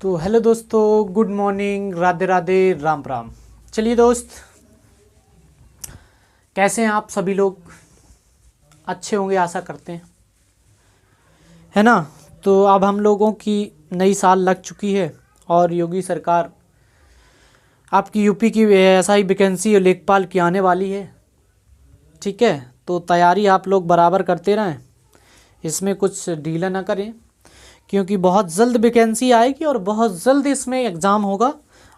तो हेलो दोस्तों, good morning, Radhe Radhe, Ram Ram. चलिए दोस्त, कैसे हैं आप सभी लोग? अच्छे होंगे आशा करते हैं, है ना। तो अब हम लोगों की नई साल लग चुकी है और योगी सरकार आपकी यूपी की एसआई वैकेंसी लेखपाल की आने वाली है। ठीक है, तो तैयारी आप लोग बराबर करते रहें, इसमें कुछ ढीला ना करें, क्योंकि बहुत जल्द वैकेंसी आएगी और बहुत जल्द इसमें एग्ज़ाम होगा,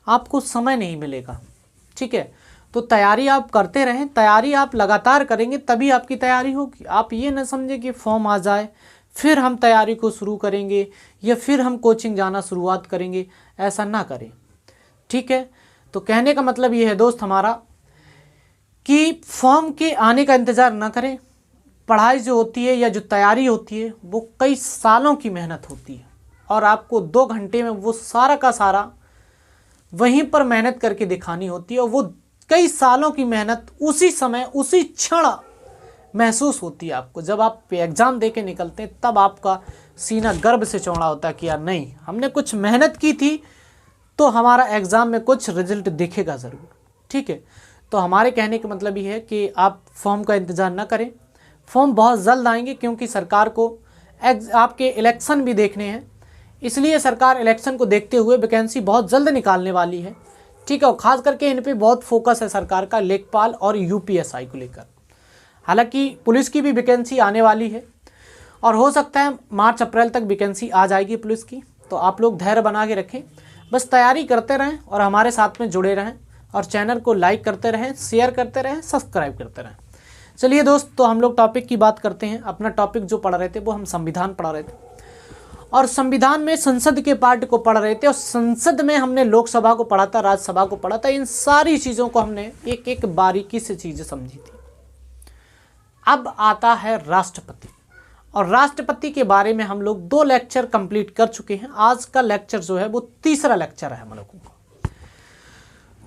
आपको समय नहीं मिलेगा। ठीक है, तो तैयारी आप करते रहें, तैयारी आप लगातार करेंगे तभी आपकी तैयारी होगी। आप ये ना समझें कि फॉर्म आ जाए फिर हम तैयारी को शुरू करेंगे या फिर हम कोचिंग जाना शुरुआत करेंगे, ऐसा ना करें। ठीक है, तो कहने का मतलब ये है दोस्त हमारा कि फॉर्म के आने का इंतज़ार ना करें। पढ़ाई जो होती है या जो तैयारी होती है वो कई सालों की मेहनत होती है और आपको 2 घंटे में वो सारा का सारा वहीं पर मेहनत करके दिखानी होती है और वो कई सालों की मेहनत उसी समय उसी क्षण महसूस होती है आपको। जब आप एग्ज़ाम दे के निकलते हैं तब आपका सीना गर्व से चौड़ा होता है कि यार नहीं, हमने कुछ मेहनत की थी तो हमारा एग्ज़ाम में कुछ रिजल्ट दिखेगा ज़रूर। ठीक है, तो हमारे कहने का मतलब ये है कि आप फॉर्म का इंतज़ार ना करें, फॉर्म बहुत जल्द आएंगे, क्योंकि सरकार को आपके इलेक्शन भी देखने हैं, इसलिए सरकार इलेक्शन को देखते हुए वैकेंसी बहुत जल्द निकालने वाली है। ठीक है, और ख़ास करके इन पे बहुत फोकस है सरकार का, लेखपाल और यूपीएसआई को लेकर। हालांकि पुलिस की भी वैकेंसी आने वाली है और हो सकता है मार्च अप्रैल तक वैकेंसी आ जाएगी पुलिस की। तो आप लोग धैर्य बना के रखें, बस तैयारी करते रहें और हमारे साथ में जुड़े रहें और चैनल को लाइक करते रहें, शेयर करते रहें, सब्सक्राइब करते रहें। चलिए दोस्त, तो हम लोग टॉपिक की बात करते हैं। अपना टॉपिक जो पढ़ रहे थे वो हम संविधान पढ़ रहे थे और संविधान में संसद के पार्ट को पढ़ रहे थे और संसद में हमने लोकसभा को पढ़ा था, राज्यसभा को पढ़ा था। इन सारी चीज़ों को हमने एक एक बारीकी से चीज़ें समझी थी। अब आता है राष्ट्रपति, और राष्ट्रपति के बारे में हम लोग 2 लेक्चर कंप्लीट कर चुके हैं। आज का लेक्चर जो है वो तीसरा लेक्चर है हम लोगों का।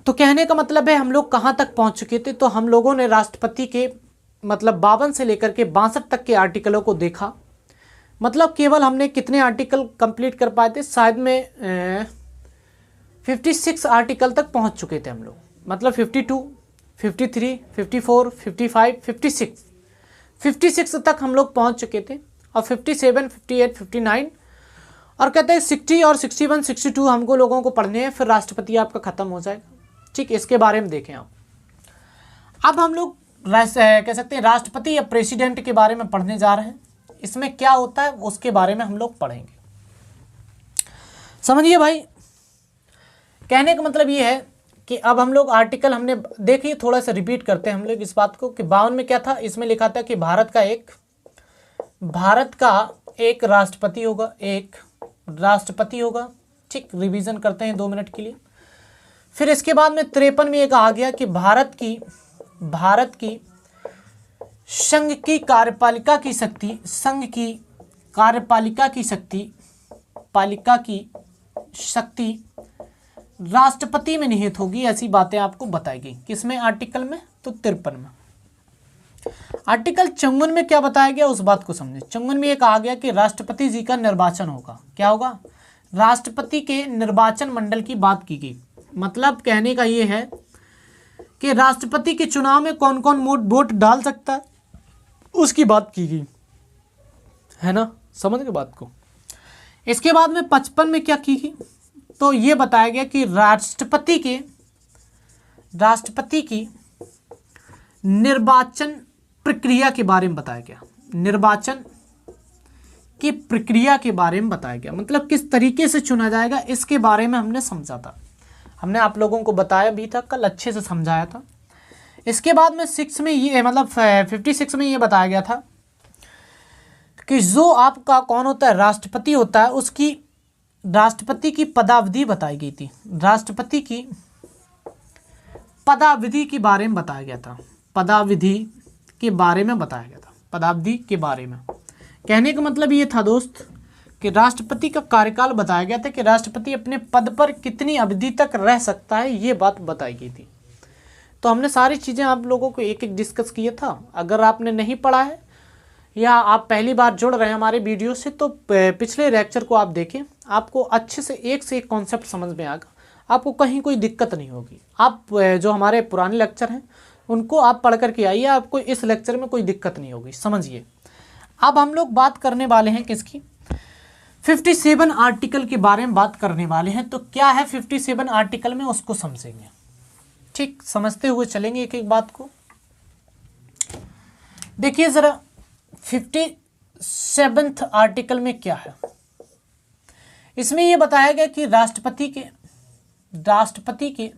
तो कहने का मतलब है हम लोग कहाँ तक पहुँच चुके थे। तो हम लोगों ने राष्ट्रपति के मतलब 52 से लेकर के 62 तक के आर्टिकलों को देखा। मतलब केवल हमने कितने आर्टिकल कंप्लीट कर पाए थे, शायद में 56 आर्टिकल तक पहुंच चुके थे हम लोग। मतलब 52, 53, 54, 55, 56 तक हम लोग पहुंच चुके थे और 57, 58, 59 और कहते हैं 60 और 61, 62 हमको लोगों को पढ़ने हैं, फिर राष्ट्रपति आपका ख़त्म हो जाएगा। ठीक, इसके बारे में देखें आप। अब हम लोग कह सकते हैं राष्ट्रपति या प्रेसिडेंट के बारे में पढ़ने जा रहे हैं। इसमें क्या होता है उसके बारे में हम लोग पढ़ेंगे, समझिए भाई। कहने का मतलब ये है कि अब हम लोग आर्टिकल हमने देखिए, थोड़ा सा रिपीट करते हैं हम लोग इस बात को कि 52 में क्या था। इसमें लिखा था कि भारत का एक राष्ट्रपति होगा, एक राष्ट्रपति होगा। ठीक, रिवीजन करते हैं 2 मिनट के लिए। फिर इसके बाद में 53 में एक आ गया कि भारत की संघ की कार्यपालिका की शक्ति राष्ट्रपति में निहित होगी, ऐसी बातें आपको बताई गई। किसमें आर्टिकल में? तो 53 में। आर्टिकल 54 में क्या बताया गया उस बात को समझे। 54 में एक आ गया कि राष्ट्रपति जी का निर्वाचन होगा। क्या होगा? राष्ट्रपति के निर्वाचन मंडल की बात की गई। मतलब कहने का ये है कि राष्ट्रपति के चुनाव में कौन कौन वोट डाल सकता है उसकी बात की गई, है ना, समझ गए बात को। इसके बाद में 55 में क्या की गई, तो ये बताया गया कि राष्ट्रपति की निर्वाचन प्रक्रिया के बारे में बताया गया। निर्वाचन की प्रक्रिया के बारे में बताया गया, मतलब किस तरीके से चुना जाएगा इसके बारे में हमने समझा था। हमने आप लोगों को बताया भी था, कल अच्छे से समझाया था। इसके बाद में 6 में ये मतलब 56 में ये बताया गया था कि जो आपका कौन होता है, राष्ट्रपति होता है, उसकी राष्ट्रपति की पदावधि बताई गई थी। राष्ट्रपति की पदावधि के बारे में बताया गया था। पदावधि के बारे में बताया गया था। पदावधि के बारे में कहने का मतलब ये था दोस्त कि राष्ट्रपति का कार्यकाल बताया गया था कि राष्ट्रपति अपने पद पर कितनी अवधि तक रह सकता है, ये बात बताई गई थी। तो हमने सारी चीज़ें आप लोगों को एक एक डिस्कस किया था। अगर आपने नहीं पढ़ा है या आप पहली बार जुड़ रहे हैं हमारे वीडियो से, तो पिछले लेक्चर को आप देखें, आपको अच्छे से एक कॉन्सेप्ट समझ में आएगा, आपको कहीं कोई दिक्कत नहीं होगी। आप जो हमारे पुराने लेक्चर हैं उनको आप पढ़ करके आइए, आपको इस लेक्चर में कोई दिक्कत नहीं होगी, समझिए। अब हम लोग बात करने वाले हैं किसकी, 57 आर्टिकल के बारे में बात करने वाले हैं। तो क्या है 57 आर्टिकल में, उसको समझेंगे। ठीक, समझते हुए चलेंगे एक एक बात को। देखिए जरा 57th आर्टिकल में क्या है। इसमें यह बताया गया कि राष्ट्रपति के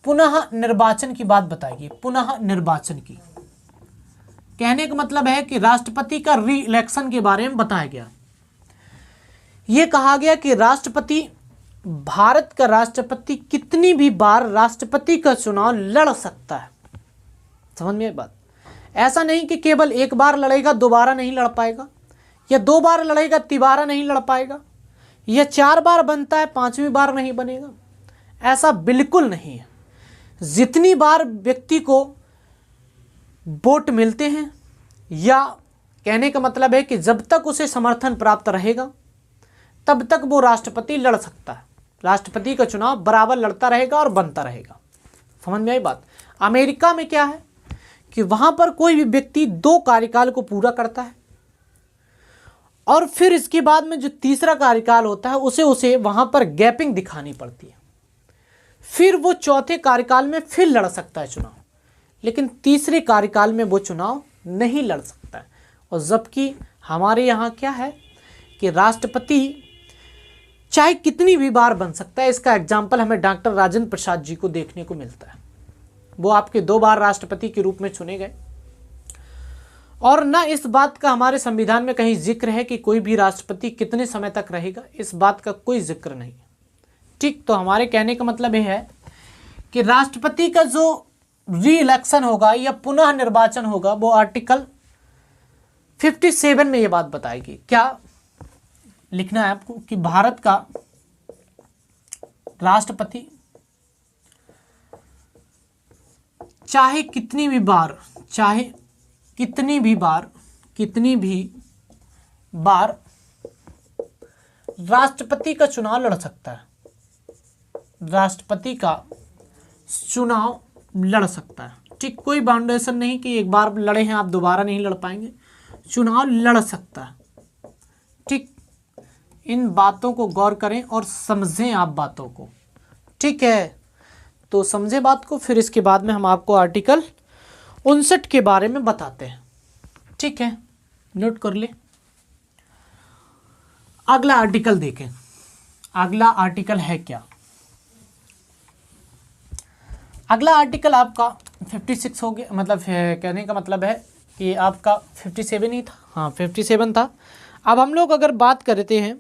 पुनः निर्वाचन की बात बताएगी। पुनः निर्वाचन की कहने का मतलब है कि राष्ट्रपति का री इलेक्शन के बारे में बताया गया। यह कहा गया कि भारत का राष्ट्रपति कितनी भी बार राष्ट्रपति का चुनाव लड़ सकता है। समझ में बात, ऐसा नहीं कि केवल एक बार लड़ेगा दोबारा नहीं लड़ पाएगा, या 2 बार लड़ेगा तिबारा नहीं लड़ पाएगा, या 4 बार बनता है 5वीं बार नहीं बनेगा, ऐसा बिल्कुल नहीं है। जितनी बार व्यक्ति को वोट मिलते हैं, या कहने का मतलब है कि जब तक उसे समर्थन प्राप्त रहेगा तब तक वो राष्ट्रपति लड़ सकता है। राष्ट्रपति का चुनाव बराबर लड़ता रहेगा और बनता रहेगा। समझ में आई बात। अमेरिका में क्या है कि वहां पर कोई भी व्यक्ति 2 कार्यकाल को पूरा करता है और फिर इसके बाद में जो तीसरा कार्यकाल होता है उसे वहां पर गैपिंग दिखानी पड़ती है, फिर वो चौथे कार्यकाल में फिर लड़ सकता है चुनाव, लेकिन तीसरे कार्यकाल में वो चुनाव नहीं लड़ सकता है। और जबकि हमारे यहाँ क्या है कि राष्ट्रपति चाहे कितनी भी बार बन सकता है। इसका एग्जाम्पल हमें डॉक्टर राजेंद्र प्रसाद जी को देखने को मिलता है। वो आपके 2 बार राष्ट्रपति के रूप में चुने गए, और ना इस बात का हमारे संविधान में कहीं जिक्र है कि कोई भी राष्ट्रपति कितने समय तक रहेगा, इस बात का कोई जिक्र नहीं। ठीक, तो हमारे कहने का मतलब यह है कि राष्ट्रपति का जो री इलेक्शन होगा या पुनः निर्वाचन होगा वो आर्टिकल 57 में ये बात बताएगी। क्या लिखना है आपको कि भारत का राष्ट्रपति चाहे कितनी भी बार राष्ट्रपति का चुनाव लड़ सकता है। राष्ट्रपति का चुनाव लड़ सकता है। ठीक, कोई बाउंडेशन नहीं कि एक बार लड़े हैं आप दोबारा नहीं लड़ पाएंगे, चुनाव लड़ सकता है। ठीक, इन बातों को गौर करें और समझें आप बातों को। ठीक है, तो समझे बात को, फिर इसके बाद में हम आपको आर्टिकल 59 के बारे में बताते हैं। ठीक है, नोट कर ले। अगला आर्टिकल देखें, अगला आर्टिकल है क्या। अगला आर्टिकल आपका 56 हो गया, मतलब कहने का मतलब है कि आपका 57 ही था। हाँ, 57 था। अब हम लोग अगर बात करते हैं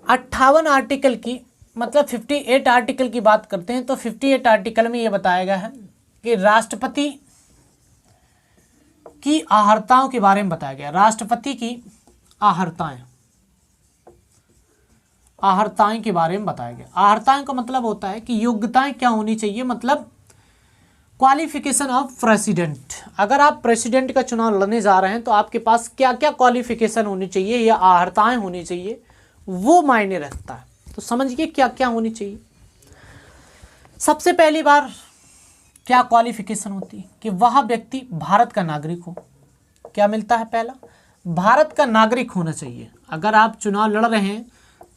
58 आर्टिकल की, मतलब 58 आर्टिकल की बात करते हैं, तो 58 आर्टिकल में ये बताया गया है कि राष्ट्रपति की अहर्ताओं के बारे में बताया गया। राष्ट्रपति की अहर्ताएं के बारे में बताया गया। अहर्ताएं का मतलब होता है कि योग्यताएं क्या होनी चाहिए, मतलब क्वालिफिकेशन ऑफ प्रेसिडेंट। अगर आप प्रेसिडेंट का चुनाव लड़ने जा रहे हैं तो आपके पास क्या क्या क्वालिफिकेशन होनी चाहिए या अहर्ताएं होनी चाहिए, वो मायने रखता है। तो समझिए क्या क्या होनी चाहिए। सबसे पहली बार क्या क्वालिफिकेशन होती है कि वह व्यक्ति भारत का नागरिक हो। क्या मिलता है, पहला भारत का नागरिक होना चाहिए। अगर आप चुनाव लड़ रहे हैं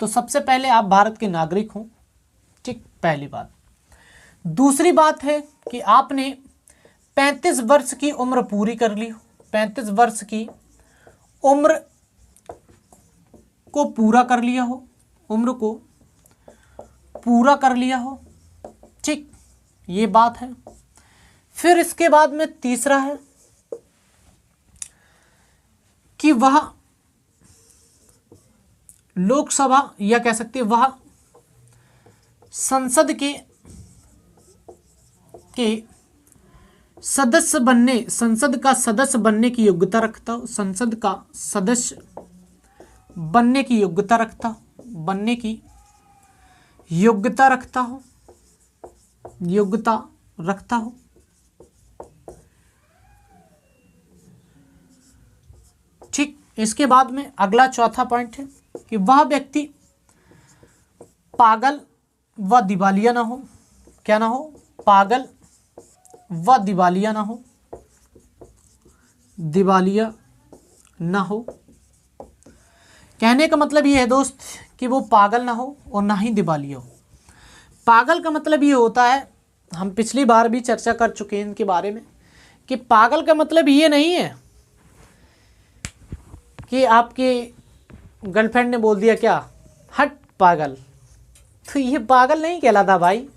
तो सबसे पहले आप भारत के नागरिक हो। ठीक, पहली बात। दूसरी बात है कि आपने 35 वर्ष की उम्र पूरी कर ली हो। 35 वर्ष की उम्र को पूरा कर लिया हो, उम्र को पूरा कर लिया हो। ठीक, ये बात है। फिर इसके बाद में तीसरा है कि वह लोकसभा या कह सकते हैं वह संसद के सदस्य बनने, संसद का सदस्य बनने की योग्यता रखता हो। संसद का सदस्य बनने की योग्यता रखता हो, बनने की योग्यता रखता हो, योग्यता रखता हो। ठीक, इसके बाद में अगला चौथा पॉइंट है कि वह व्यक्ति पागल व दिवालिया ना हो। क्या ना हो? पागल व दिवालिया ना हो, दिवालिया ना हो। कहने का मतलब ये है दोस्त कि वो पागल ना हो और ना ही दिवालिया हो। पागल का मतलब ये होता है, हम पिछली बार भी चर्चा कर चुके हैं इनके बारे में, कि पागल का मतलब ये नहीं है कि आपकी गर्लफ्रेंड ने बोल दिया क्या, हट पागल, तो ये पागल नहीं कहलाता भाई।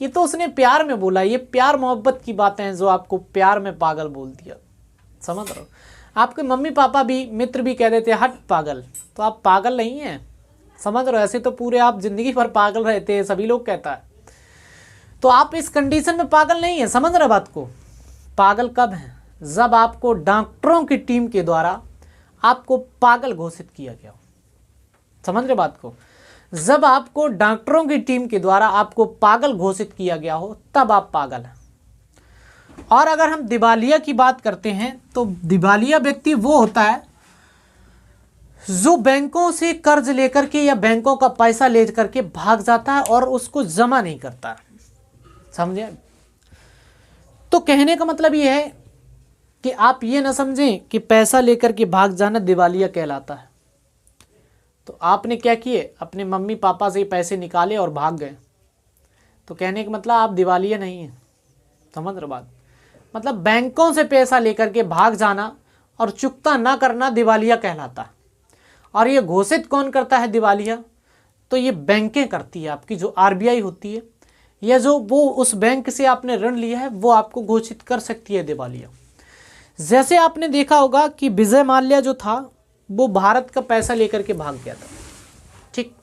ये तो उसने प्यार में बोला, ये प्यार मोहब्बत की बातें हैं जो आपको प्यार में पागल बोल दिया। समझ रहे हो? आपके मम्मी पापा भी, मित्र भी कह देते हट पागल, तो आप पागल नहीं हैं। समझ रहे हो? ऐसे तो पूरे आप जिंदगी भर पागल रहते हैं, सभी लोग कहता है, तो आप इस कंडीशन में पागल नहीं है। समझ रहे बात को? पागल कब है? जब आपको डॉक्टरों की टीम के द्वारा आपको पागल घोषित किया गया हो। समझ रहे बात को? जब आपको डॉक्टरों की टीम के द्वारा आपको पागल घोषित किया गया हो, तब आप पागल हैं। और अगर हम दिवालिया की बात करते हैं तो दिवालिया व्यक्ति वो होता है जो बैंकों से कर्ज लेकर के या बैंकों का पैसा लेकर के भाग जाता है और उसको जमा नहीं करता है। समझे? तो कहने का मतलब ये है कि आप ये ना समझें कि पैसा लेकर के भाग जाना दिवालिया कहलाता है। तो आपने क्या किए, अपने मम्मी पापा से पैसे निकाले और भाग गए, तो कहने का मतलब आप दिवालिया नहीं हैं। समझ रहे बात? मतलब बैंकों से पैसा लेकर के भाग जाना और चुकता ना करना दिवालिया कहलाता है। और ये घोषित कौन करता है दिवालिया? तो ये बैंकें करती है, आपकी जो आरबीआई होती है, या जो वो उस बैंक से आपने ऋण लिया है वो आपको घोषित कर सकती है दिवालिया। जैसे आपने देखा होगा कि विजय माल्या जो था वो भारत का पैसा लेकर के भाग गया था, ठीक,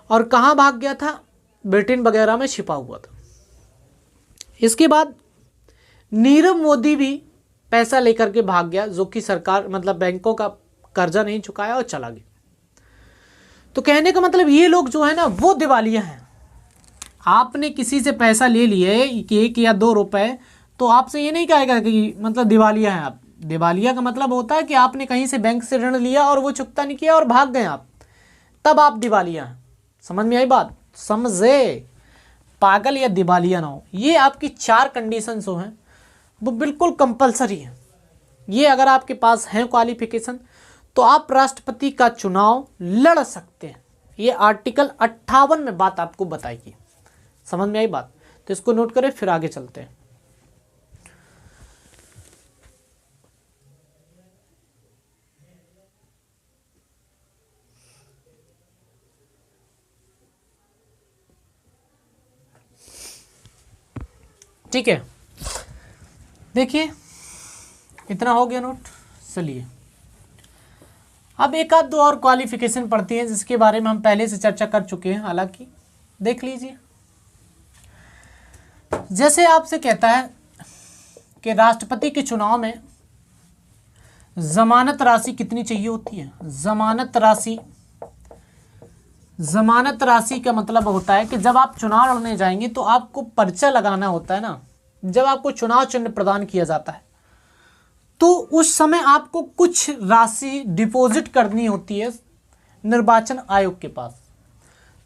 और कहाँ भाग गया था? ब्रिटेन वगैरह में छिपा हुआ था। इसके बाद नीरव मोदी भी पैसा लेकर के भाग गया, जो कि सरकार मतलब बैंकों का कर्जा नहीं चुकाया और चला गया। तो कहने का मतलब ये लोग जो है ना वो दिवालिया हैं। आपने किसी से पैसा ले लिए 1 या 2 रुपए, तो आपसे ये नहीं कहेगा कि मतलब दिवालिया हैं आप। दिवालिया का मतलब होता है कि आपने कहीं से बैंक से ऋण लिया और वो चुकता नहीं किया और भाग गए आप, तब आप दिवालिया हैं। समझ में आई बात? समझे? पागल या दिवालिया ना हो, ये आपकी 4 कंडीशन जो हैं वो बिल्कुल कंपलसरी है। ये अगर आपके पास है क्वालिफिकेशन तो आप राष्ट्रपति का चुनाव लड़ सकते हैं। ये आर्टिकल 58 में बात आपको बताएगी। समझ में आई बात? तो इसको नोट करें, फिर आगे चलते हैं। ठीक है, देखिए इतना हो गया नोट। चलिए अब एक आध दो और क्वालिफिकेशन पढ़ती हैं जिसके बारे में हम पहले से चर्चा कर चुके हैं, हालांकि देख लीजिए। जैसे आपसे कहता है कि राष्ट्रपति के चुनाव में जमानत राशि कितनी चाहिए होती है? जमानत राशि का मतलब होता है कि जब आप चुनाव लड़ने जाएंगे तो आपको पर्चा लगाना होता है ना। जब आपको चुनाव चिन्ह प्रदान किया जाता है तो उस समय आपको कुछ राशि डिपॉजिट करनी होती है निर्वाचन आयोग के पास।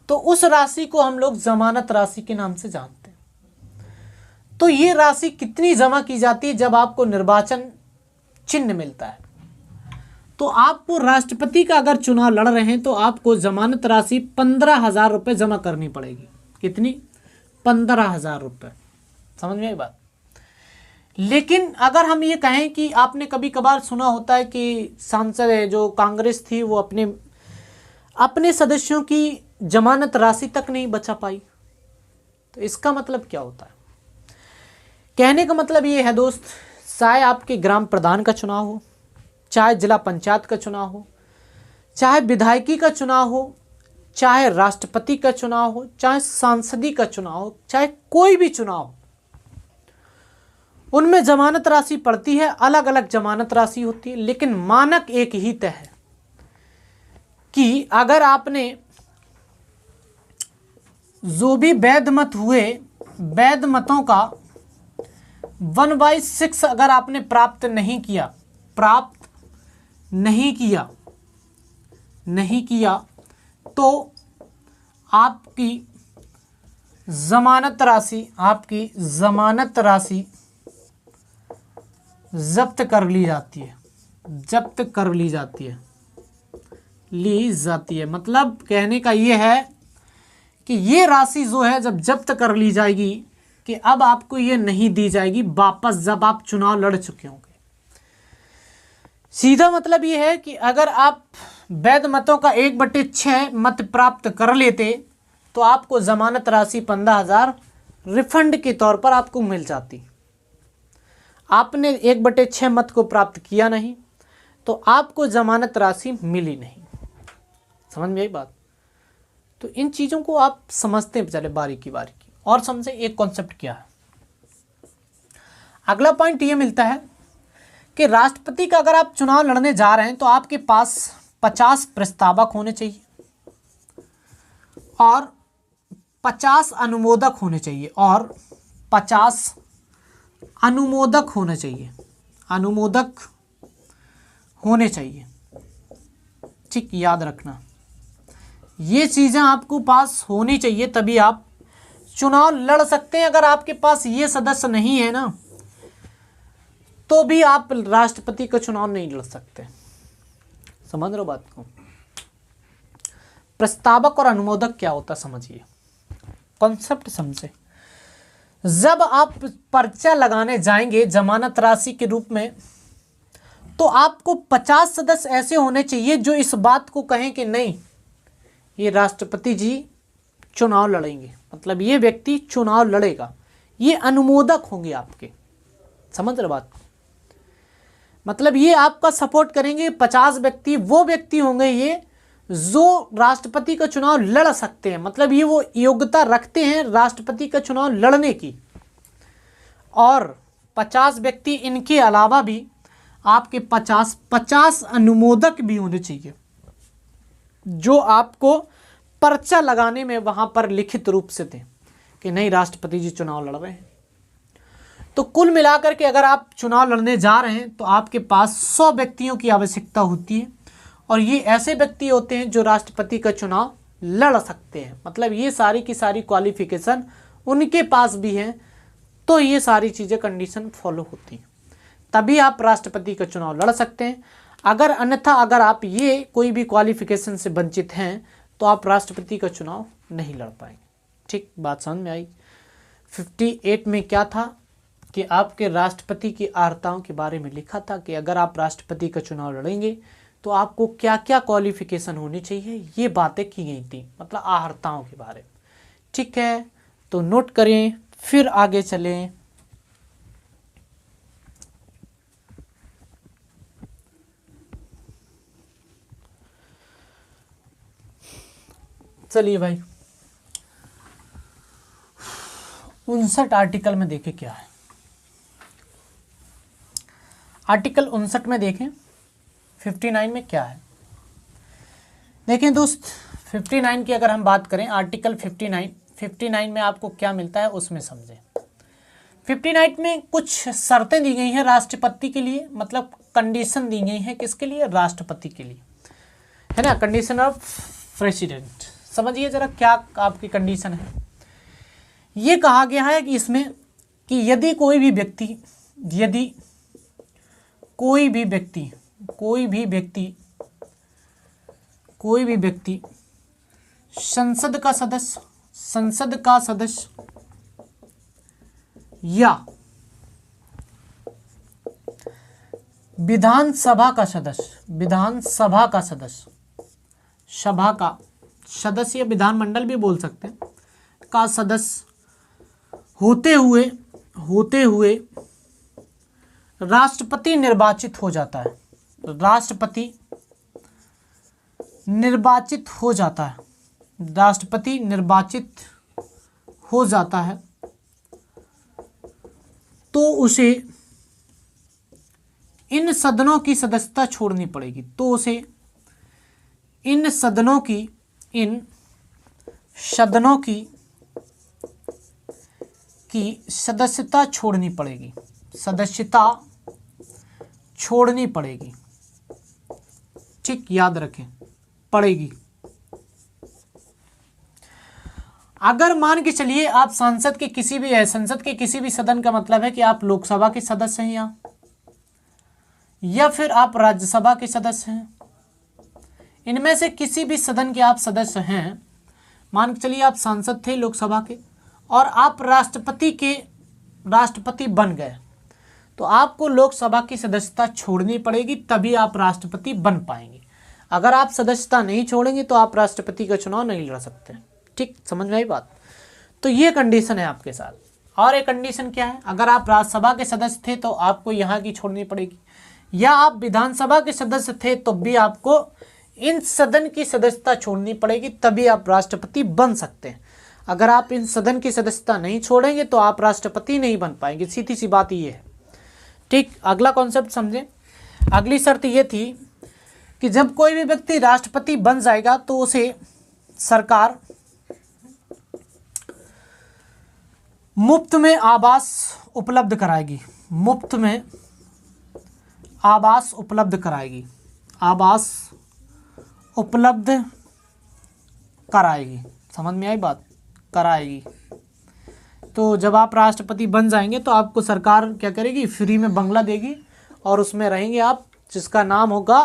तो उस राशि को हम लोग जमानत राशि के नाम से जानते हैं। तो ये राशि कितनी जमा की जाती है? जब आपको निर्वाचन चिन्ह मिलता है तो आपको राष्ट्रपति का अगर चुनाव लड़ रहे हैं तो आपको जमानत राशि 15,000 रुपये जमा करनी पड़ेगी। कितनी? 15,000 रुपये। समझ में आई बात? लेकिन अगर हम ये कहें कि आपने कभी कभार सुना होता है कि सांसद है जो कांग्रेस थी वो अपने सदस्यों की जमानत राशि तक नहीं बचा पाई, तो इसका मतलब क्या होता है? कहने का मतलब ये है दोस्त, चाहे आपके ग्राम प्रधान का चुनाव हो, चाहे जिला पंचायत का चुनाव हो, चाहे विधायकी का चुनाव हो, चाहे राष्ट्रपति का चुनाव हो, चाहे सांसदी का चुनाव हो, चाहे कोई भी चुनाव हो, उनमें जमानत राशि पड़ती है। अलग अलग जमानत राशि होती है, लेकिन मानक एक ही तय है कि अगर आपने जो भी वैध मत हुए, वैध मतों का 1/6 अगर आपने प्राप्त नहीं किया नहीं किया तो आपकी ज़मानत राशि जब्त कर ली जाती है। मतलब कहने का ये है कि ये राशि जो है जब जब्त कर ली जाएगी कि अब आपको ये नहीं दी जाएगी वापस, जब आप चुनाव लड़ चुके होंगे। सीधा मतलब ये है कि अगर आप वैध मतों का 1/6 मत प्राप्त कर लेते तो आपको जमानत राशि 15,000 रिफंड के तौर पर आपको मिल जाती। आपने 1/6 मत को प्राप्त किया नहीं तो आपको जमानत राशि मिली नहीं। समझ में आई बात? तो इन चीज़ों को आप समझते हैं चले बारीकी और समझे एक कॉन्सेप्ट क्या है। अगला पॉइंट ये मिलता है कि राष्ट्रपति का अगर आप चुनाव लड़ने जा रहे हैं तो आपके पास 50 प्रस्तावक होने चाहिए और 50 अनुमोदक होने चाहिए ठीक, याद रखना ये चीज़ें आपको पास होनी चाहिए तभी आप चुनाव लड़ सकते हैं। अगर आपके पास ये सदस्य नहीं है ना तो भी आप राष्ट्रपति का चुनाव नहीं लड़ सकते। समझ रहे हो बात को? प्रस्तावक और अनुमोदक क्या होता समझिए, कॉन्सेप्ट समझे। जब आप पर्चा लगाने जाएंगे जमानत राशि के रूप में तो आपको 50 सदस्य ऐसे होने चाहिए जो इस बात को कहें कि नहीं ये राष्ट्रपति जी चुनाव लड़ेंगे, मतलब ये व्यक्ति चुनाव लड़ेगा। ये अनुमोदक होंगे आपके। समझ रहे बात? मतलब ये आपका सपोर्ट करेंगे। 50 व्यक्ति वो व्यक्ति होंगे ये जो राष्ट्रपति का चुनाव लड़ सकते हैं, मतलब ये वो योग्यता रखते हैं राष्ट्रपति का चुनाव लड़ने की। और 50 व्यक्ति इनके अलावा भी आपके 50 अनुमोदक भी होने चाहिए जो आपको पर्चा लगाने में वहां पर लिखित रूप से थे कि नहीं राष्ट्रपति जी चुनाव लड़ रहे हैं। तो कुल मिलाकर के अगर आप चुनाव लड़ने जा रहे हैं तो आपके पास 100 व्यक्तियों की आवश्यकता होती है और ये ऐसे व्यक्ति होते हैं जो राष्ट्रपति का चुनाव लड़ सकते हैं। मतलब ये सारी की सारी क्वालिफिकेशन उनके पास भी हैं, तो ये सारी चीज़ें कंडीशन फॉलो होती हैं, तभी आप राष्ट्रपति का चुनाव लड़ सकते हैं। अगर अन्यथा अगर आप ये कोई भी क्वालिफिकेशन से वंचित हैं तो आप राष्ट्रपति का चुनाव नहीं लड़ पाएंगे। ठीक, बात समझ में आई? 58 में क्या था कि आपके राष्ट्रपति की अर्हताओं के बारे में लिखा था कि अगर आप राष्ट्रपति का चुनाव लड़ेंगे तो आपको क्या क्या क्वालिफिकेशन होनी चाहिए, ये बातें की गई थी, मतलब अर्हताओं के बारे में। ठीक है, तो नोट करें फिर आगे चलें। चलिए भाई 59 आर्टिकल में देखें क्या है। आर्टिकल 59 में देखें 59 में क्या है। देखें दोस्त 59 की अगर हम बात करें, आर्टिकल 59 में आपको क्या मिलता है उसमें समझें। 59 में कुछ शर्तें दी गई हैं राष्ट्रपति के लिए, मतलब कंडीशन दी गई हैं किसके लिए? राष्ट्रपति के लिए, है ना। कंडीशन ऑफ प्रेसिडेंट, समझिए जरा क्या आपकी कंडीशन है। ये कहा गया है कि इसमें कि यदि कोई भी व्यक्ति संसद का सदस्य या विधानसभा का सदस्य या विधानमंडल भी बोल सकते हैं, का सदस्य होते हुए राष्ट्रपति निर्वाचित हो जाता है, राष्ट्रपति निर्वाचित हो जाता है तो उसे इन सदनों की सदस्यता छोड़नी पड़ेगी। तो उसे इन सदनों की सदस्यता छोड़नी पड़ेगी। ठीक, याद रखें पड़ेगी। अगर मान के चलिए आप संसद के किसी भी सदन का मतलब है कि आप लोकसभा के सदस्य हैं या फिर आप राज्यसभा के सदस्य हैं, इनमें से किसी भी सदन के आप सदस्य हैं। मान के चलिए आप सांसद थे लोकसभा के और आप राष्ट्रपति बन गए, तो आपको लोकसभा की सदस्यता छोड़नी पड़ेगी, तभी आप राष्ट्रपति बन पाएंगे। अगर आप सदस्यता नहीं छोड़ेंगे तो आप राष्ट्रपति का चुनाव नहीं लड़ सकते। ठीक, समझ में आई बात। तो ये कंडीशन है आपके साथ। और एक कंडीशन क्या है, अगर आप राज्यसभा के सदस्य थे तो आपको यहाँ की छोड़नी पड़ेगी, या आप विधानसभा के सदस्य थे तो भी आपको इन सदन की सदस्यता छोड़नी पड़ेगी, तभी आप राष्ट्रपति बन सकते हैं। अगर आप इन सदन की सदस्यता नहीं छोड़ेंगे तो आप राष्ट्रपति नहीं बन पाएंगे। सीधी सी बात ये है। ठीक, अगला कॉन्सेप्ट समझें। अगली शर्त ये थी कि जब कोई भी व्यक्ति राष्ट्रपति बन जाएगा तो उसे सरकार मुफ्त में आवास उपलब्ध कराएगी। मुफ्त में आवास उपलब्ध कराएगी। आवास उपलब्ध कराएगी। समझ में आई बात? कराएगी। तो जब आप राष्ट्रपति बन जाएंगे तो आपको सरकार क्या करेगी, फ्री में बंगला देगी और उसमें रहेंगे आप, जिसका नाम होगा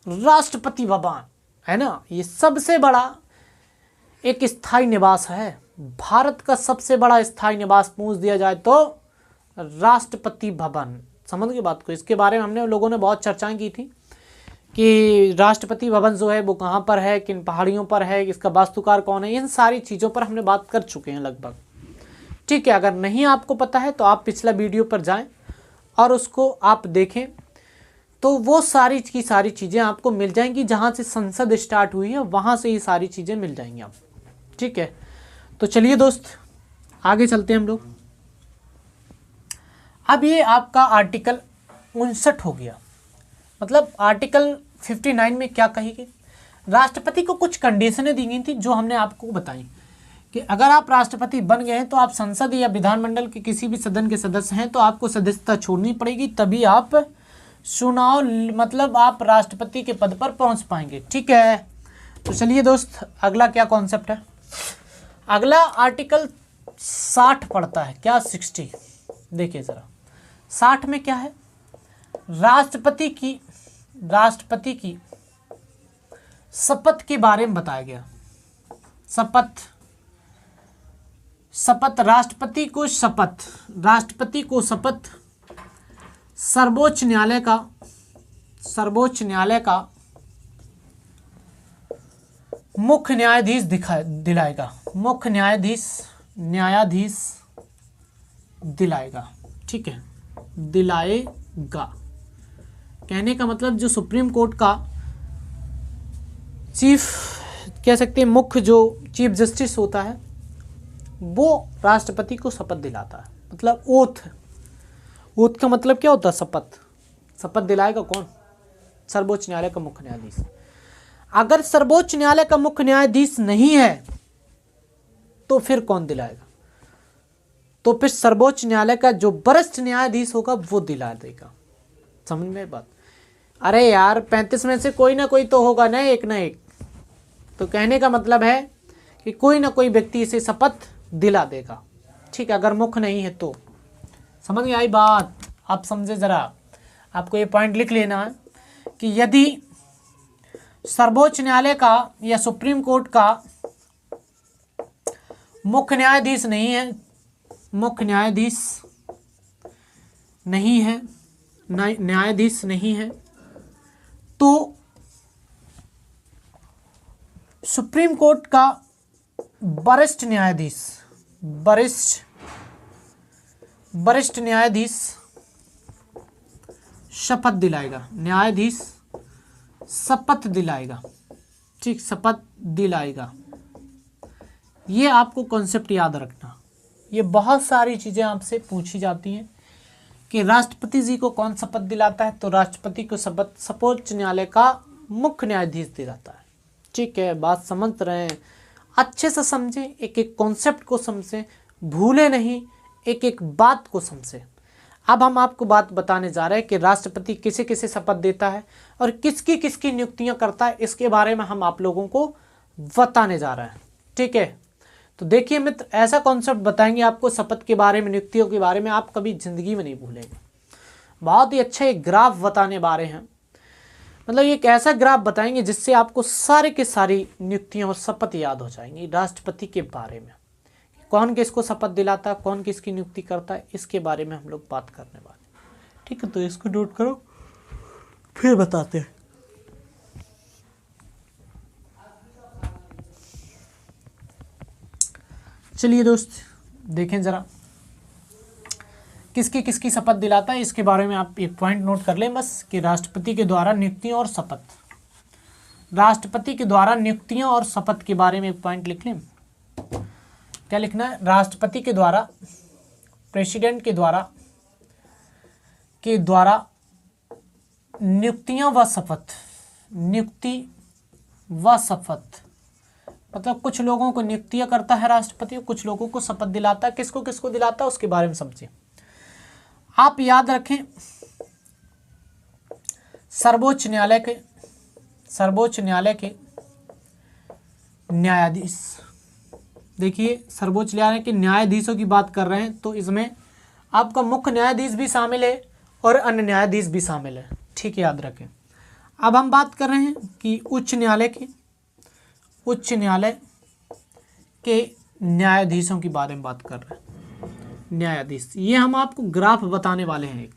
राष्ट्रपति भवन, है ना। ये सबसे बड़ा एक स्थायी निवास है। भारत का सबसे बड़ा स्थायी निवास पूछ दिया जाए तो राष्ट्रपति भवन। समझ गए बात को? इसके बारे में हमने लोगों ने बहुत चर्चाएं की थी कि राष्ट्रपति भवन जो है वो कहाँ पर है, किन पहाड़ियों पर है, इसका वास्तुकार कौन है, इन सारी चीज़ों पर हमने बात कर चुके हैं लगभग। ठीक है, अगर नहीं आपको पता है तो आप पिछला वीडियो पर जाएं और उसको आप देखें, तो वो सारी की सारी चीज़ें आपको मिल जाएंगी। जहाँ से संसद स्टार्ट हुई है वहाँ से ये सारी चीज़ें मिल जाएंगी आप। ठीक है, तो चलिए दोस्त आगे चलते हैं हम लोग। अब ये आपका आर्टिकल 59 हो गया। मतलब आर्टिकल 59 में क्या कही गई, राष्ट्रपति को कुछ कंडीशनें दी गई थी जो हमने आपको बताई कि अगर आप राष्ट्रपति बन गए हैं तो आप संसद या विधानमंडल के किसी भी सदन के सदस्य हैं तो आपको सदस्यता छोड़नी पड़ेगी, तभी आप चुनाव मतलब आप राष्ट्रपति के पद पर पहुंच पाएंगे। ठीक है, तो चलिए दोस्त अगला क्या कॉन्सेप्ट है। अगला आर्टिकल 60 पड़ता है। क्या 60? देखिए ज़रा 60 में क्या है, राष्ट्रपति की शपथ के बारे में बताया गया। शपथ राष्ट्रपति को शपथ सर्वोच्च न्यायालय का मुख्य न्यायाधीश दिलाएगा। मुख्य न्यायाधीश दिलाएगा। ठीक है, दिलाएगा कहने का मतलब जो सुप्रीम कोर्ट का चीफ कह सकते हैं, मुख्य जो चीफ जस्टिस होता है वो राष्ट्रपति को शपथ दिलाता है। मतलब ओथ का मतलब क्या होता है, शपथ दिलाएगा कौन, सर्वोच्च न्यायालय का मुख्य न्यायाधीश। अगर सर्वोच्च न्यायालय का मुख्य न्यायाधीश नहीं है तो फिर कौन दिलाएगा, तो फिर सर्वोच्च न्यायालय का जो वरिष्ठ न्यायाधीश होगा वो दिला देगा। समझ में बात? अरे यार 35 में से कोई ना कोई तो होगा ना, एक ना एक। तो कहने का मतलब है कि कोई ना कोई व्यक्ति इसे शपथ दिला देगा। ठीक है, अगर मुख्य नहीं है तो। समझ में आई बात? आप समझे ज़रा, आपको ये पॉइंट लिख लेना है कि यदि सर्वोच्च न्यायालय का या सुप्रीम कोर्ट का मुख्य न्यायाधीश नहीं है तो सुप्रीम कोर्ट का वरिष्ठ न्यायाधीश शपथ दिलाएगा। न्यायाधीश शपथ दिलाएगा। ठीक, शपथ दिलाएगा। ये आपको कॉन्सेप्ट याद रखना। ये बहुत सारी चीज़ें आपसे पूछी जाती हैं कि राष्ट्रपति जी को कौन शपथ दिलाता है, तो राष्ट्रपति को शपथ सर्वोच्च न्यायालय का मुख्य न्यायाधीश दिलाता है। ठीक है, बात समझ रहे हैं? अच्छे से समझें, एक एक कॉन्सेप्ट को समझें, भूले नहीं, एक एक बात को समझें। अब हम आपको बात बताने जा रहे हैं कि राष्ट्रपति किसे किसे शपथ देता है और किसकी किसकी नियुक्तियां करता है, इसके बारे में हम आप लोगों को बताने जा रहे हैं। ठीक है, तो देखिए मित्र, ऐसा कॉन्सेप्ट बताएंगे आपको शपथ के बारे में, नियुक्तियों के बारे में, आप कभी जिंदगी में नहीं भूलेंगे। बहुत ही अच्छा एक ग्राफ बताने वाले हैं, मतलब एक ऐसा ग्राफ बताएंगे जिससे आपको सारे के सारी नियुक्तियां और शपथ याद हो जाएंगी राष्ट्रपति के बारे में। कौन किसको शपथ दिलाता है, कौन किसकी नियुक्ति करता है, इसके बारे में हम लोग बात करने वाले। ठीक है, तो इसको नोट करो, फिर बताते हैं। चलिए दोस्त, देखें जरा किसकी किसकी शपथ दिलाता है, इसके बारे में आप एक पॉइंट नोट कर लें बस, कि राष्ट्रपति के द्वारा नियुक्तियां और शपथ। राष्ट्रपति के द्वारा नियुक्तियां और शपथ के बारे में एक पॉइंट लिख लें। क्या लिखना है? राष्ट्रपति के द्वारा, प्रेसिडेंट के द्वारा नियुक्तियां व शपथ। नियुक्ति व शपथ मतलब कुछ लोगों को नियुक्तियां करता है राष्ट्रपति, कुछ लोगों को शपथ दिलाता है। किसको किसको दिलाता है उसके बारे में समझिए। आप याद रखें, सर्वोच्च न्यायालय के न्यायाधीश, देखिए सर्वोच्च न्यायालय के न्यायाधीशों की बात कर रहे हैं, तो इसमें आपका मुख्य न्यायाधीश भी शामिल है और अन्य न्यायाधीश भी शामिल है। ठीक है, याद रखें। अब हम बात कर रहे हैं कि उच्च न्यायालय के न्यायाधीशों के बारे में बात कर रहे हैं। न्यायाधीश, ये हम आपको ग्राफ बताने वाले हैं।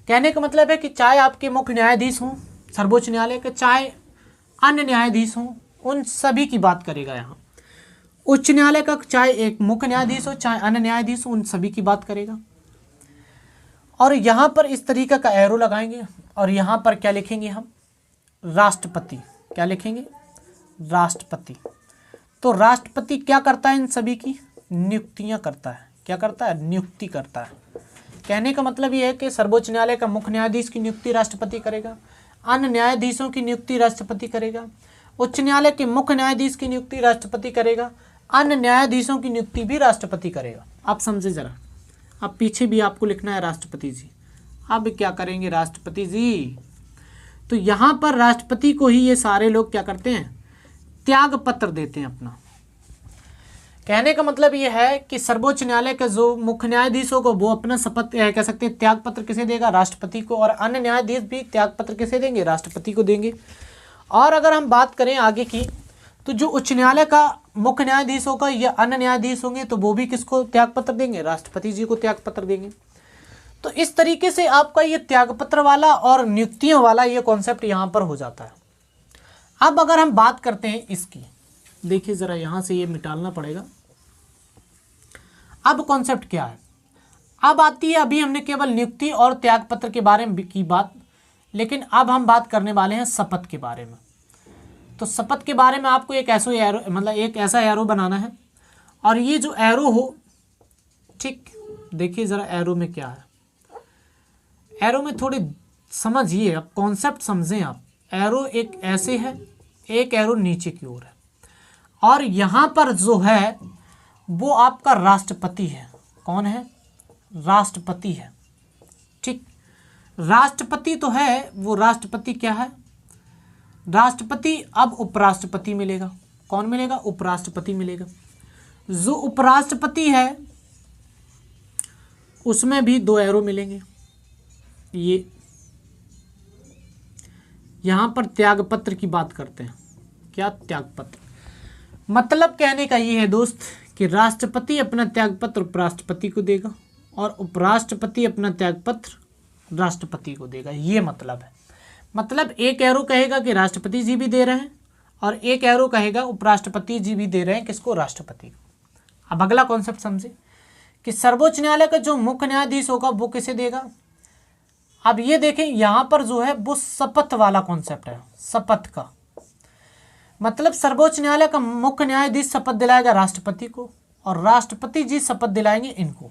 कहने का मतलब है कि चाहे आपके मुख्य न्यायाधीश हों सर्वोच्च न्यायालय के, चाहे अन्य न्यायाधीश हों, उन सभी की बात करेगा यहाँ। उच्च न्यायालय का चाहे एक मुख्य न्यायाधीश हो, चाहे अन्य न्यायाधीश हो, उन सभी की बात करेगा। और यहाँ पर इस तरीके का एरो लगाएंगे और यहाँ पर क्या लिखेंगे हम? राष्ट्रपति। क्या लिखेंगे? राष्ट्रपति। तो राष्ट्रपति क्या करता है? इन सभी की नियुक्तियां करता है। क्या करता है? नियुक्ति करता है। कहने का मतलब ये है कि सर्वोच्च न्यायालय का मुख्य न्यायाधीश की नियुक्ति राष्ट्रपति करेगा, अन्य न्यायाधीशों की नियुक्ति राष्ट्रपति करेगा, उच्च न्यायालय के मुख्य न्यायाधीश की नियुक्ति राष्ट्रपति करेगा, अन्य न्यायाधीशों की नियुक्ति भी राष्ट्रपति करेगा। आप समझे जरा, अब पीछे भी आपको लिखना है राष्ट्रपति जी। अब क्या करेंगे राष्ट्रपति जी? तो यहाँ पर राष्ट्रपति को ही ये सारे लोग क्या करते हैं? त्याग पत्र देते हैं अपना। कहने का मतलब ये है कि सर्वोच्च न्यायालय के जो मुख्य न्यायाधीशों को, वो अपना शपथ कह सकते हैं त्याग पत्र किसे देगा? राष्ट्रपति को। और अन्य न्यायाधीश भी त्याग पत्र किसे देंगे? राष्ट्रपति को देंगे। और अगर हम बात करें आगे की, तो जो उच्च न्यायालय का मुख्य न्यायाधीश होगा या अन्य न्यायाधीश होंगे, तो वो भी किसको त्याग पत्र देंगे? राष्ट्रपति जी को त्याग पत्र देंगे। तो इस तरीके से आपका ये त्याग पत्र वाला और नियुक्तियों वाला ये कॉन्सेप्ट यहाँ पर हो जाता है। अब अगर हम बात करते हैं इसकी, देखिए जरा यहाँ से ये मिटाना पड़ेगा। अब कॉन्सेप्ट क्या है? अब आती है, अभी हमने केवल नियुक्ति और त्याग पत्र के बारे में की बात, लेकिन अब हम बात करने वाले हैं शपथ के बारे में। तो शपथ के बारे में आपको एक ऐसा एरो, मतलब एक ऐसा एरो बनाना है, और ये जो एरो हो, ठीक, देखिए जरा एरो में क्या है। एरो में थोड़ी समझिए, अब कॉन्सेप्ट समझें आप। एरो एक ऐसे है, एक एरो नीचे की ओर है, और यहाँ पर जो है वो आपका राष्ट्रपति है। कौन है? राष्ट्रपति है। ठीक, राष्ट्रपति तो है, वो राष्ट्रपति क्या है? राष्ट्रपति। अब उपराष्ट्रपति मिलेगा। कौन मिलेगा? उपराष्ट्रपति मिलेगा। जो उपराष्ट्रपति है उसमें भी दो एरो मिलेंगे। ये यहां पर त्यागपत्र की बात करते हैं। क्या? त्यागपत्र। मतलब कहने का ये है दोस्त कि राष्ट्रपति अपना त्यागपत्र उपराष्ट्रपति को देगा और उपराष्ट्रपति अपना त्यागपत्र राष्ट्रपति को देगा। ये मतलब है। मतलब एक एरो कहेगा कि राष्ट्रपति जी भी दे रहे हैं और एक एरो कहेगा उपराष्ट्रपति जी भी दे रहे हैं। किसको? राष्ट्रपति को। अब अगला कॉन्सेप्ट समझे कि सर्वोच्च न्यायालय का जो मुख्य न्यायाधीश होगा वो किसे देगा। अब ये देखें, यहाँ पर जो है वो शपथ वाला कॉन्सेप्ट है। शपथ का मतलब सर्वोच्च न्यायालय का मुख्य न्यायाधीश शपथ दिलाएगा राष्ट्रपति को और राष्ट्रपति जी शपथ दिलाएंगे इनको।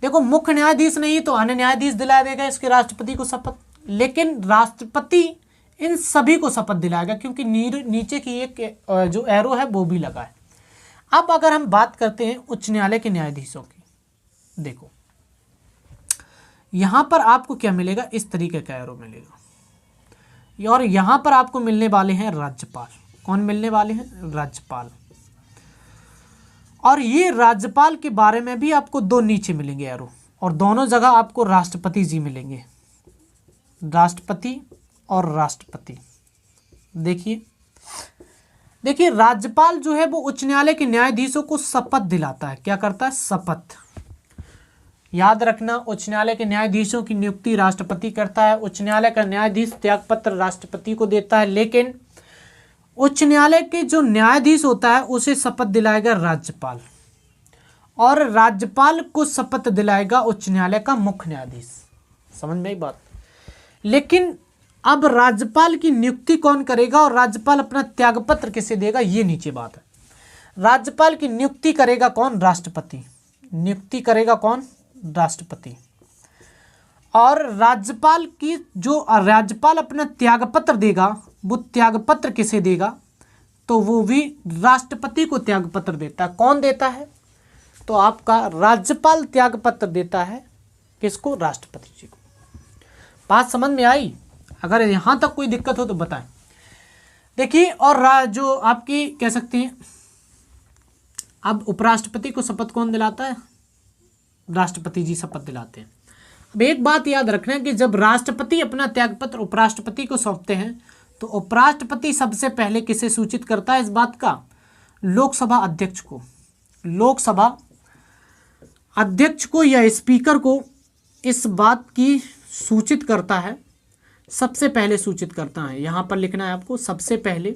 देखो, मुख्य न्यायाधीश नहीं तो अन्य न्यायाधीश दिला देगा इसके राष्ट्रपति को शपथ, लेकिन राष्ट्रपति इन सभी को शपथ दिलाएगा, क्योंकि नीचे की एक जो एरो है वो भी लगा है। अब अगर हम बात करते हैं उच्च न्यायालय के न्यायाधीशों की, देखो यहाँ पर आपको क्या मिलेगा, इस तरीके का एरो मिलेगा, और यहाँ पर आपको मिलने वाले हैं राज्यपाल। कौन मिलने वाले हैं, राज्यपाल। और ये राज्यपाल के बारे में भी आपको दो नीचे मिलेंगे एरो, और दोनों जगह आपको राष्ट्रपति जी मिलेंगे, राष्ट्रपति और राष्ट्रपति। देखिए राज्यपाल जो है वो उच्च न्यायालय के न्यायाधीशों को शपथ दिलाता है। क्या करता है, शपथ। याद रखना, उच्च न्यायालय के न्यायाधीशों की नियुक्ति राष्ट्रपति करता है। उच्च न्यायालय का न्यायाधीश त्यागपत्र राष्ट्रपति को देता है, लेकिन उच्च न्यायालय के जो न्यायाधीश होता है उसे शपथ दिलाएगा राज्यपाल, और राज्यपाल को शपथ दिलाएगा उच्च न्यायालय का मुख्य न्यायाधीश। समझ में आई बात। लेकिन अब राज्यपाल की नियुक्ति कौन करेगा और राज्यपाल अपना त्यागपत्र किसे देगा, ये नीचे बात है। राज्यपाल की नियुक्ति करेगा कौन, राष्ट्रपति। नियुक्ति करेगा कौन, राष्ट्रपति। और राज्यपाल की जो राज्यपाल अपना त्यागपत्र देगा, वो त्यागपत्र किसे देगा, तो वो भी राष्ट्रपति को त्यागपत्र देता है। कौन देता है, तो आपका राज्यपाल त्यागपत्र देता है किसको, राष्ट्रपति जी को। बात समझ में आई। अगर यहाँ तक कोई दिक्कत हो तो बताएं। देखिए, और जो आपकी कह सकते हैं, अब उपराष्ट्रपति को शपथ कौन दिलाता है, राष्ट्रपति जी शपथ दिलाते हैं। अब एक बात याद रखना है कि जब राष्ट्रपति अपना त्यागपत्र उपराष्ट्रपति को सौंपते हैं तो उपराष्ट्रपति सबसे पहले किसे सूचित करता है इस बात का, लोकसभा अध्यक्ष को। लोकसभा अध्यक्ष को या स्पीकर को इस बात की सूचित करता है, सबसे पहले सूचित करता है। यहाँ पर लिखना है आपको, सबसे पहले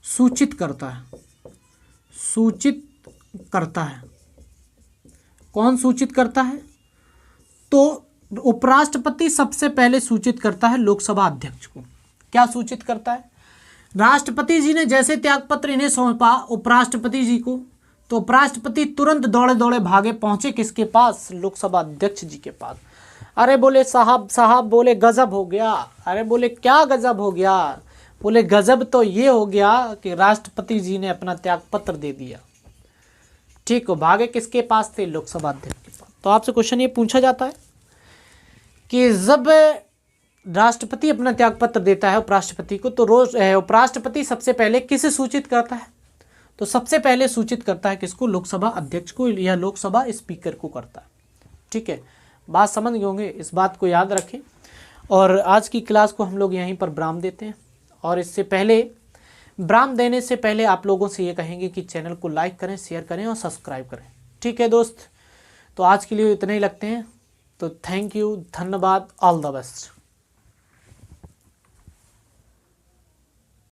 सूचित करता है, सूचित करता है। कौन सूचित करता है, तो उपराष्ट्रपति सबसे पहले सूचित करता है लोकसभा अध्यक्ष को। क्या सूचित करता है, राष्ट्रपति जी ने जैसे त्यागपत्र इन्हें सौंपा उपराष्ट्रपति जी को, तो उपराष्ट्रपति तुरंत दौड़े दौड़े भागे पहुंचे किसके पास, लोकसभा अध्यक्ष जी के पास। अरे बोले साहब साहब, बोले गजब हो गया। अरे बोले क्या गजब हो गया, बोले गजब तो ये हो गया कि राष्ट्रपति जी ने अपना त्यागपत्र दे दिया। ठीक हो, भागे किसके पास थे, लोकसभा अध्यक्ष के पास। तो आपसे क्वेश्चन ये पूछा जाता है कि जब राष्ट्रपति अपना त्यागपत्र देता है उपराष्ट्रपति को, तो रोज उपराष्ट्रपति सबसे पहले किसे सूचित करता है, तो सबसे पहले सूचित करता है किसको, लोकसभा अध्यक्ष को या लोकसभा स्पीकर को करता है। ठीक है, बात समझ गए होंगे, इस बात को याद रखें। और आज की क्लास को हम लोग यहीं पर विराम देते हैं। और इससे पहले, विराम देने से पहले आप लोगों से ये कहेंगे कि चैनल को लाइक करें, शेयर करें और सब्सक्राइब करें। ठीक है दोस्त, तो आज के लिए इतना ही लगते हैं। तो थैंक यू, धन्यवाद, ऑल द बेस्ट।